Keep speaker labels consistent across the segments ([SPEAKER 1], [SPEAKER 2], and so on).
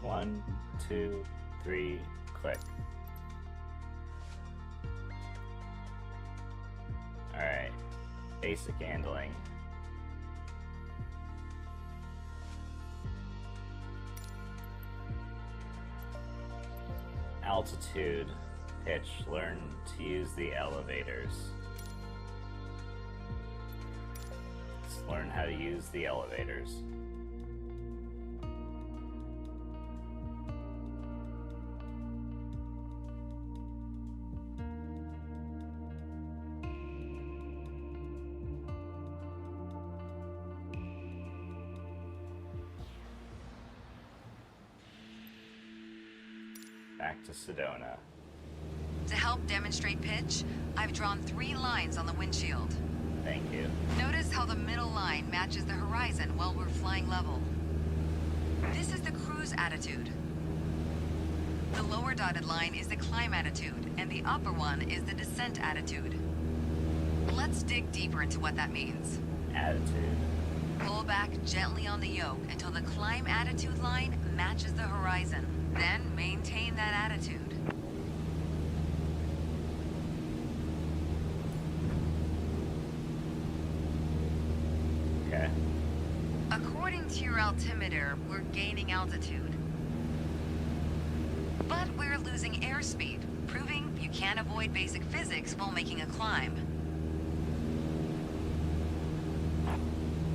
[SPEAKER 1] 1, 2, 3, click. Alright, basic handling. Altitude, pitch, learn to use the elevators. Let's learn how to use the elevators. Back to Sedona.
[SPEAKER 2] To help demonstrate pitch, I've drawn 3 lines on the windshield.
[SPEAKER 1] Thank you.
[SPEAKER 2] Notice how the middle line matches the horizon while we're flying level. This is the cruise attitude. The lower dotted line is the climb attitude, and the upper one is the descent attitude. Let's dig deeper into what that means.
[SPEAKER 1] Attitude.
[SPEAKER 2] Pull back gently on the yoke until the climb attitude line matches the horizon. Then maintain that attitude.
[SPEAKER 1] Okay.
[SPEAKER 2] According to your altimeter, we're gaining altitude. But we're losing airspeed, proving you can't avoid basic physics while making a climb.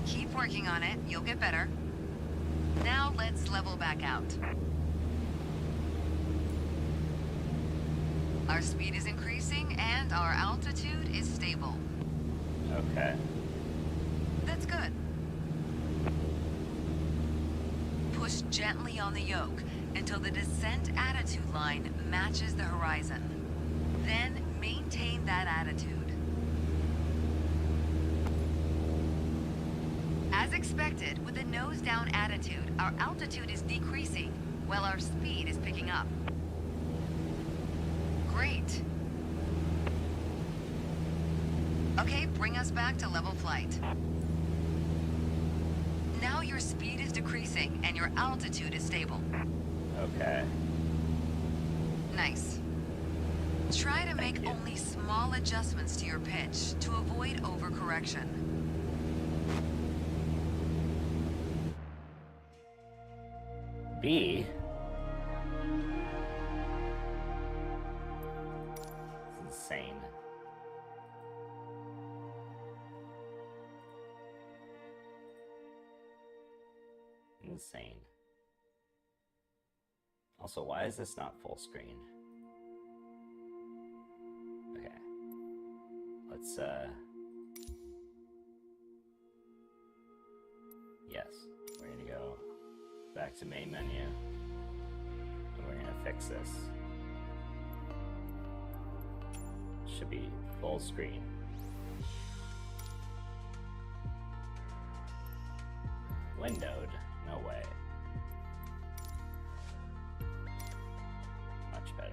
[SPEAKER 2] Keep working on it, you'll get better. Now let's level back out. Our speed is increasing and our altitude is stable.
[SPEAKER 1] Okay.
[SPEAKER 2] That's good. Push gently on the yoke until the descent attitude line matches the horizon. Then maintain that attitude. As expected, with a nose down attitude, our altitude is decreasing while our speed is picking up. Great. Okay, bring us back to level flight. Now your speed is decreasing and your altitude is stable.
[SPEAKER 1] Okay.
[SPEAKER 2] Nice. Try to make only small adjustments to your pitch to avoid overcorrection.
[SPEAKER 1] B. It's insane. Insane. Also, why is this not full screen? Okay. Let's, yes. We're gonna go back to main menu. And we're gonna fix this. Should be full screen. Windowed? No way. Much better.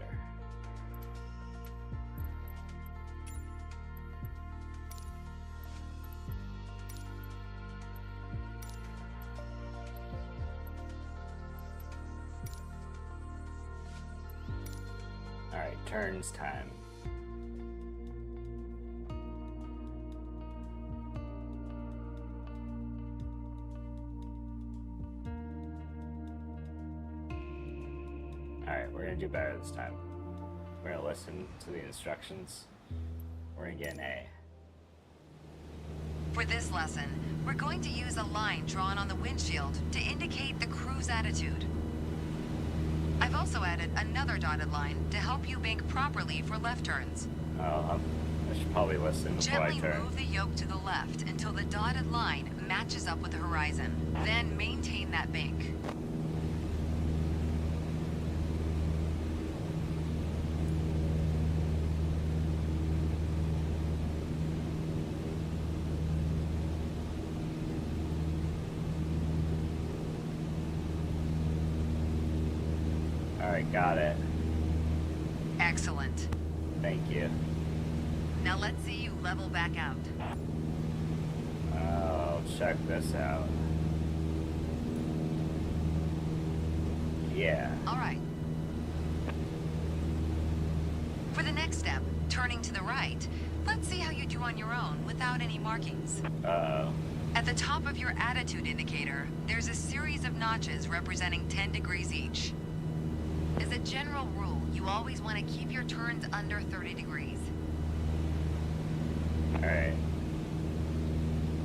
[SPEAKER 1] Alright, turns time. Alright, we're gonna do better this time. We're gonna listen to the instructions. We're gonna get an A.
[SPEAKER 2] For this lesson, we're going to use a line drawn on the windshield to indicate the cruise attitude. I've also added another dotted line to help you bank properly for left turns.
[SPEAKER 1] I should probably listen before I
[SPEAKER 2] Gently
[SPEAKER 1] turn.
[SPEAKER 2] move the yoke to the left until the dotted line matches up with the horizon. Then maintain that bank.
[SPEAKER 1] Alright, got it.
[SPEAKER 2] Excellent.
[SPEAKER 1] Thank you.
[SPEAKER 2] Now let's see you level back out.
[SPEAKER 1] Oh, check this out. Yeah.
[SPEAKER 2] All right. For the next step, turning to the right, let's see how you do on your own without any markings.
[SPEAKER 1] Uh-oh.
[SPEAKER 2] At the top of your attitude indicator, there's a series of notches representing 10 degrees each. As a general rule, you always want to keep your turns under 30 degrees.
[SPEAKER 1] Alright.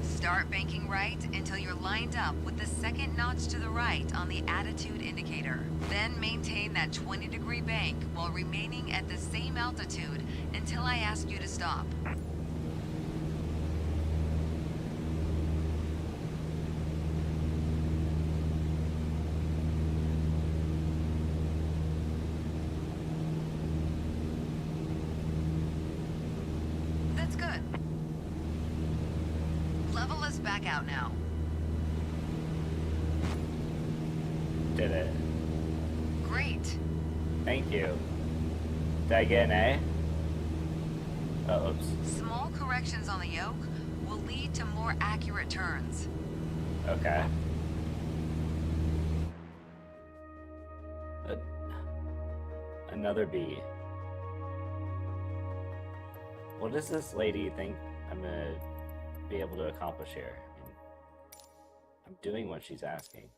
[SPEAKER 2] Start banking right until you're lined up with the second notch to the right on the attitude indicator. Then maintain that 20-degree bank while remaining at the same altitude until I ask you to stop. That's good. Level us back out now.
[SPEAKER 1] Did it.
[SPEAKER 2] Great.
[SPEAKER 1] Thank you. Did I get an A? Oh, oops.
[SPEAKER 2] Small corrections on the yoke will lead to more accurate turns.
[SPEAKER 1] Okay. Another B. What does this lady think I'm gonna be able to accomplish here? I mean, I'm doing what she's asking.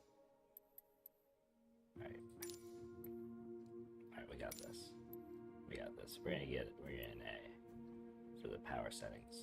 [SPEAKER 1] Alright. Alright, we got this. We got this. We're gonna get an A for the power settings.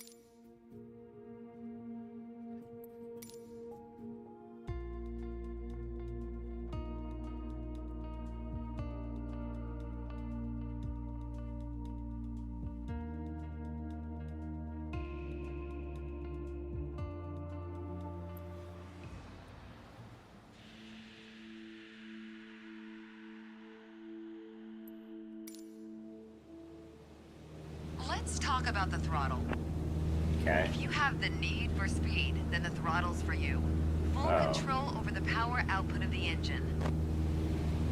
[SPEAKER 2] Let's talk about the throttle.
[SPEAKER 1] Okay.
[SPEAKER 2] If you have the need for speed, then the throttle's for you. Full
[SPEAKER 1] Oh.
[SPEAKER 2] control over the power output of the engine.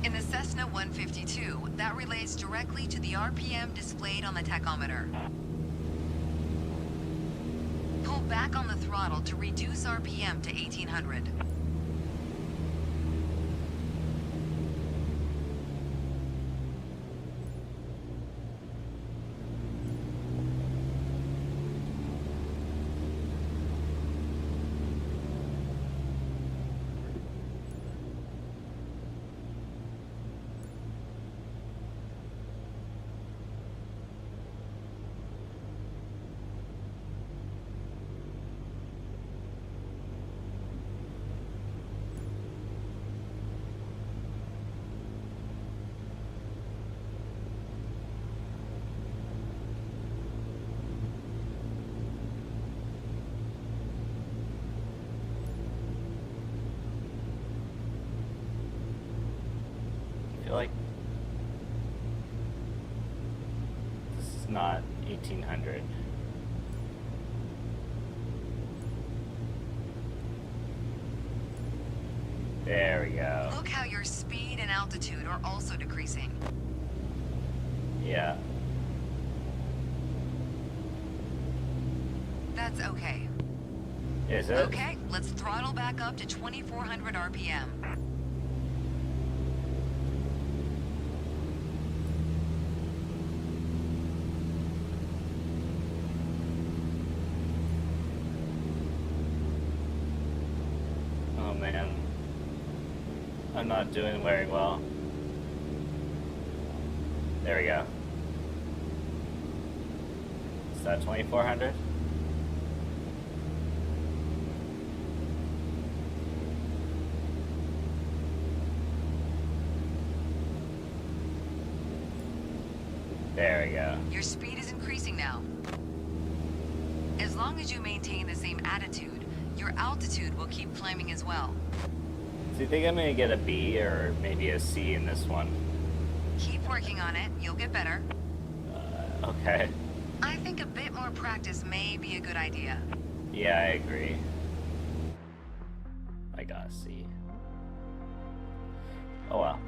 [SPEAKER 2] In the Cessna 152, that relates directly to the RPM displayed on the tachometer. Pull back on the throttle to reduce RPM to 1800. I feel like this is not 1800. There we go. Look how your speed and altitude are also decreasing.
[SPEAKER 1] Yeah.
[SPEAKER 2] That's okay.
[SPEAKER 1] Is it?
[SPEAKER 2] Okay, let's throttle back up to 2400 RPM.
[SPEAKER 1] Oh man. I'm not doing very well. There we go. Is that 2400? There we go.
[SPEAKER 2] Your speed is increasing now. As long as you maintain the same attitude, your altitude will keep climbing as well.
[SPEAKER 1] Do you think I'm gonna get a B or maybe a C in this one?
[SPEAKER 2] Keep working on it, you'll get better.
[SPEAKER 1] Okay.
[SPEAKER 2] I think a bit more practice may be a good idea.
[SPEAKER 1] Yeah, I agree. I got a C. Oh well.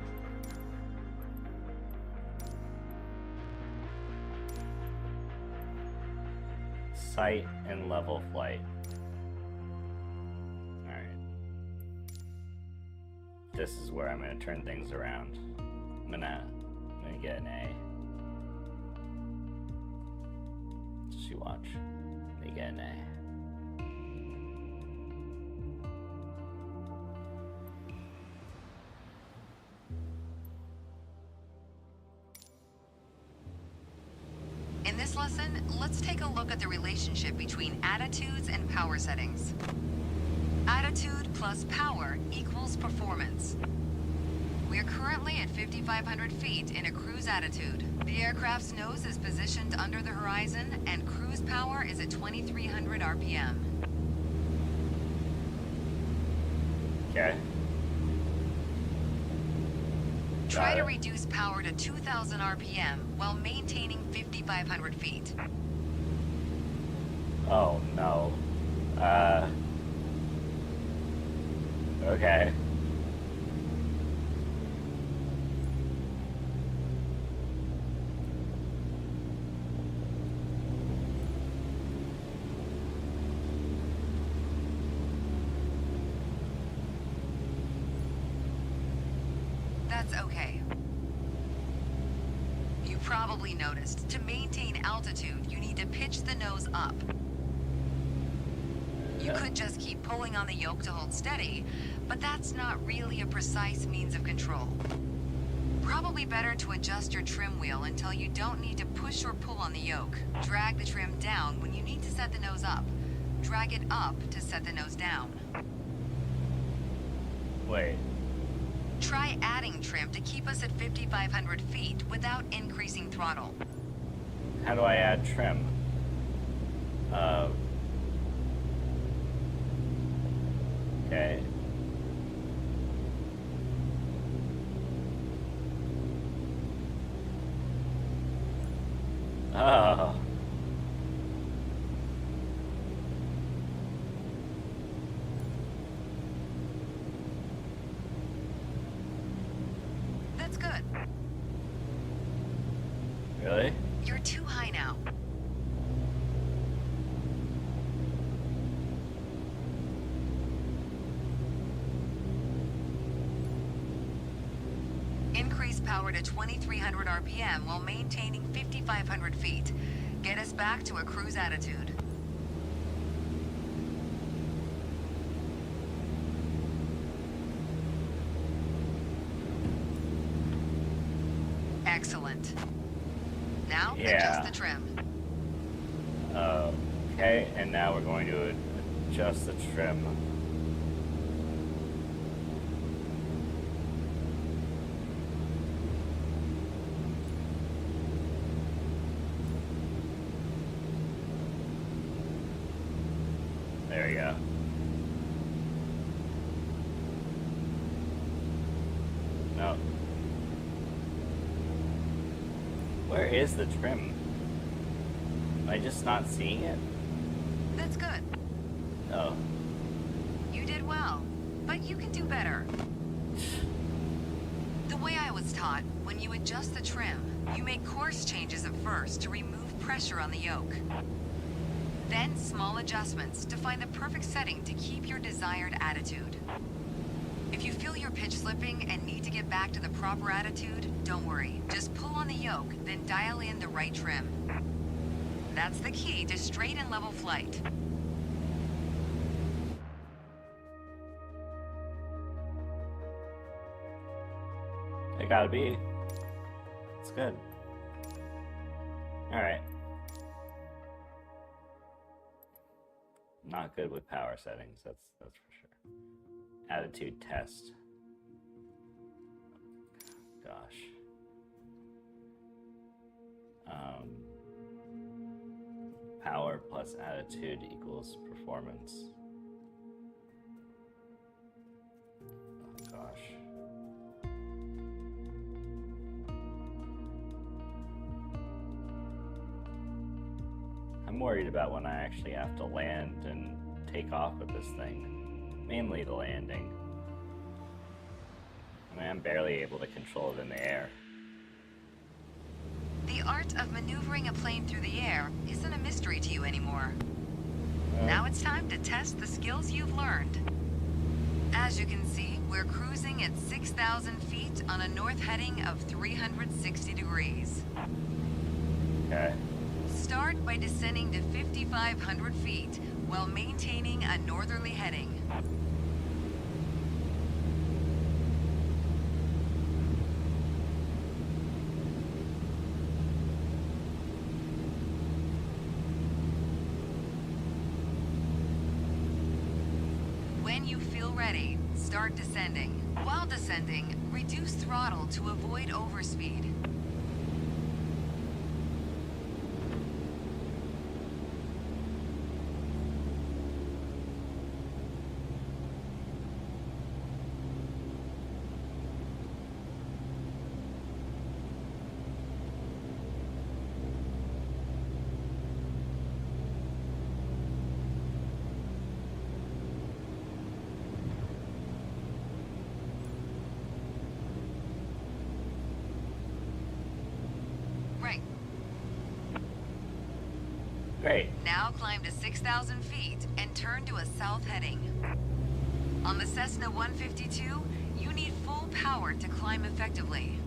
[SPEAKER 1] Sight and level flight. Alright. this is where I'm gonna turn things around. I'm gonna get an A. Just you watch. I'm gonna get an A.
[SPEAKER 2] In this lesson, let's take a look at the relationship between attitudes and power settings. Attitude plus power equals performance. We are currently at 5,500 feet in a cruise attitude. The aircraft's nose is positioned under the horizon, and cruise power is at 2,300 RPM.
[SPEAKER 1] Okay.
[SPEAKER 2] Try to
[SPEAKER 1] Got it.
[SPEAKER 2] reduce power to 2,000 RPM while maintaining 5,500 feet.
[SPEAKER 1] Oh no. Okay.
[SPEAKER 2] That's okay. You probably noticed, to maintain altitude, you need to pitch the nose up. You could just keep pulling on the yoke to hold steady, but that's not really a precise means of control. Probably better to adjust your trim wheel until you don't need to push or pull on the yoke. Drag the trim down when you need to set the nose up. Drag it up to set the nose down.
[SPEAKER 1] Wait.
[SPEAKER 2] Try adding trim to keep us at 5,500 feet without increasing throttle.
[SPEAKER 1] How do I add trim? Okay. Oh.
[SPEAKER 2] That's good.
[SPEAKER 1] Really?
[SPEAKER 2] You're too high now. Increase power to 2,300 RPM while maintaining 5,500 feet. Get us back to a cruise attitude. Excellent. Now,
[SPEAKER 1] Yeah.
[SPEAKER 2] adjust the trim.
[SPEAKER 1] Okay, and now we're going to adjust the trim. There we go. No. Where is the trim? Am I just not seeing it?
[SPEAKER 2] That's good.
[SPEAKER 1] Oh.
[SPEAKER 2] You did well, but you can do better. The way I was taught, when you adjust the trim, you make course changes at first to remove pressure on the yoke. Then small adjustments to find the perfect setting to keep your desired attitude. If you feel your pitch slipping and need to get back to the proper attitude, don't worry. Just pull on the yoke, then dial in the right trim. That's the key to straight and level flight.
[SPEAKER 1] It gotta be. It's good. Alright. Not good with power settings, that's for sure. Attitude test. Gosh. Power plus attitude equals performance. Oh gosh. I'm worried about when I actually have to land and take off with this thing. Mainly the landing. I mean, I'm barely able to control it in the air.
[SPEAKER 2] The art of maneuvering a plane through the air isn't a mystery to you anymore. Now it's time to test the skills you've learned. As you can see, We're cruising at 6,000 feet on a north heading of 360 degrees.
[SPEAKER 1] Okay.
[SPEAKER 2] Start by descending to 5,500 feet while maintaining a northerly heading. When you feel ready, start descending. While descending, reduce throttle to avoid overspeed. Right.
[SPEAKER 1] Great.
[SPEAKER 2] Now climb to 6,000 feet and turn to a south heading. On the Cessna 152, you need full power to climb effectively.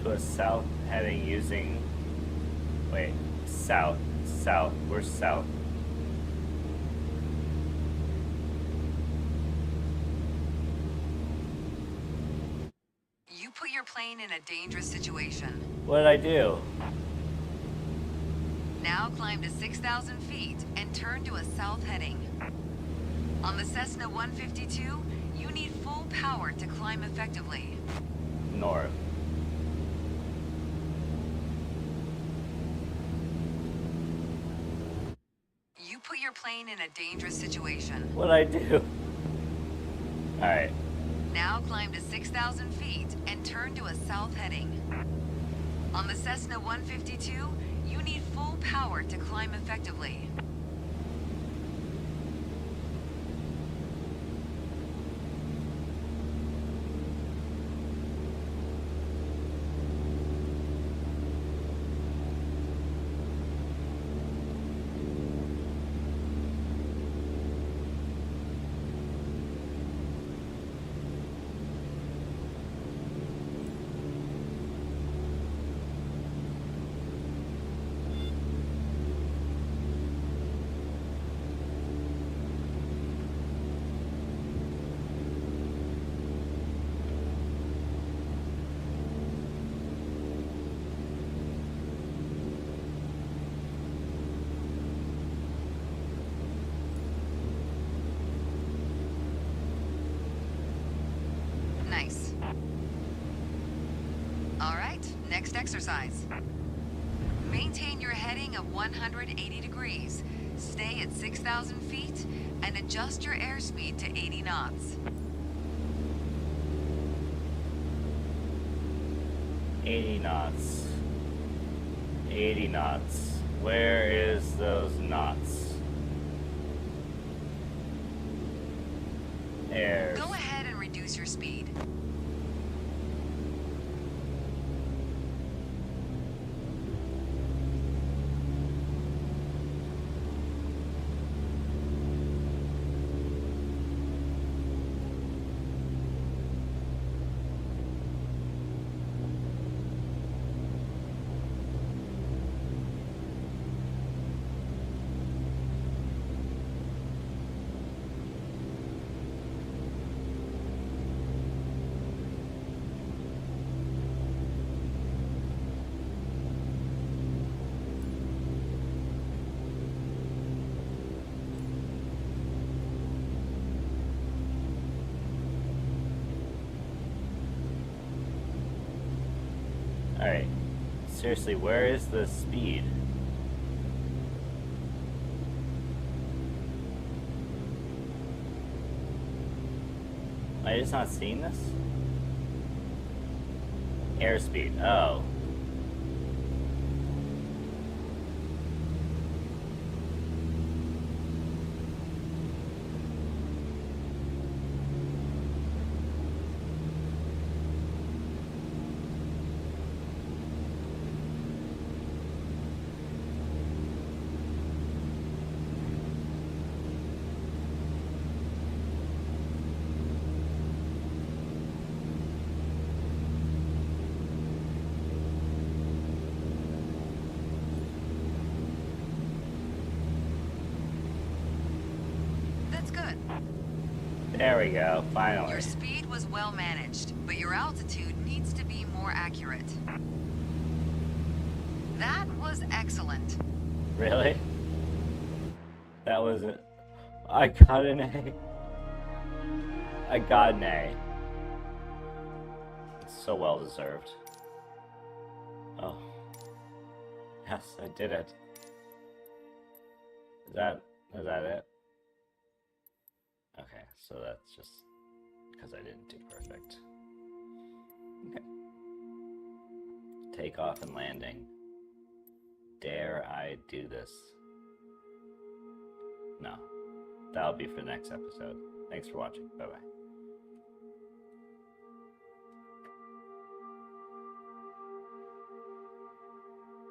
[SPEAKER 1] To a south heading using. Wait. South. South. Where's south?
[SPEAKER 2] You put your plane in a dangerous situation.
[SPEAKER 1] What did I do?
[SPEAKER 2] Now climb to 6,000 feet and turn to a south heading. On the Cessna 152, you need full power to climb effectively.
[SPEAKER 1] North.
[SPEAKER 2] You put your plane in a dangerous situation.
[SPEAKER 1] What did I do? Alright.
[SPEAKER 2] Now climb to 6,000 feet and turn to a south heading. On the Cessna 152, you need full power to climb effectively. Nice. All right, next exercise. Maintain your heading of 180 degrees. Stay at 6,000 feet and adjust your airspeed to 80 knots.
[SPEAKER 1] 80 knots. 80 knots. Where is those knots? Air.
[SPEAKER 2] Go ahead and reduce your speed.
[SPEAKER 1] Alright. Seriously, where is the speed? Am I just not seeing this? Airspeed. Oh. There we go, finally.
[SPEAKER 2] Your speed was well managed, but your altitude needs to be more accurate. That was excellent.
[SPEAKER 1] Really? That was it. I got an A. I got an A. It's so well deserved. Oh. Yes, I did it. Is that it? Okay, so that's just because I didn't do perfect. Okay. Takeoff and landing. Dare I do this? No. That'll be for the next episode. Thanks for watching. Bye-bye.